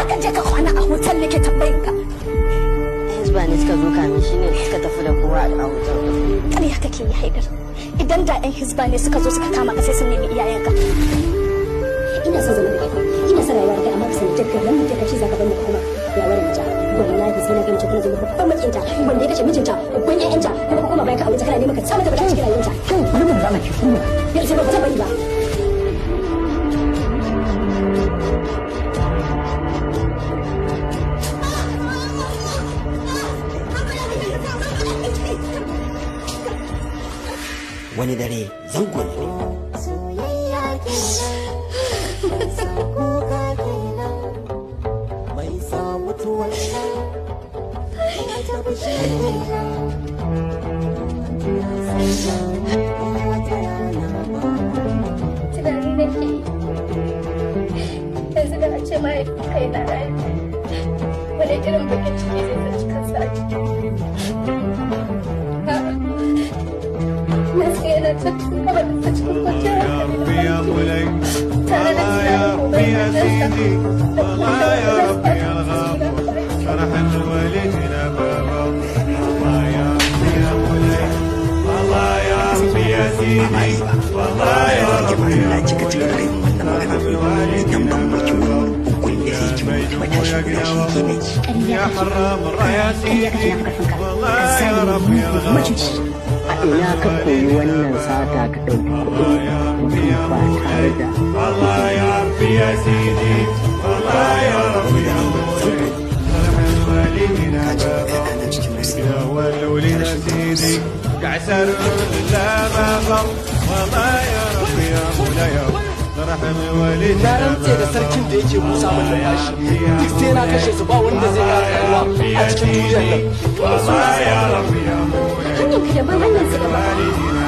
ka je ka kwana a hotel nake tambayin ka. Hizba ne suka zo kamin shi ne suka tafi da kowa a hotel. Ƙarya kake yi Haidar. Idan da 'yan hizba ne suka zo suka kama ka sai sun nemi iyayenka. Ina son zama da kai. Ina son rayuwa da kai amma ka sani jakar nan mutum kace zaka bani kuma ya wani mace. Wallahi sai na ga mace kuma zama babban makinta wanda ya kace mijinta babban ƴaƴanta kuma kuma bayan ka aure ta kana neman ka samu ta bada cikin rayuwarta. Kai bari mu zama ki kuma. Yanzu ba ta bari ba. Wani dare zango ne. Tunani nake yi. Yanzu da a ce mahaifinka yana rayu. Wani irin bakin ciki zai zanci kansa a ciki. yana ta kawai da cikin kwanciyar hankali tare da tunanin gobe da يا حرام الرياسي والله يا ربي ina ka koyi wannan sata ka ɗauki kuɗi ba tare da والله يا ربي يا سيدي والله يا ربي يا والدينا بابا والوليد سيدي قعسر لا ما غم والله يا ربي يا مولاي na rantse da sarkin da yake busa min numfashi duk sai na kashe su ba wanda zai yi rayuwa a cikin duniyar nan. والله يا ربي يا hanyar ka daban hanyar su daban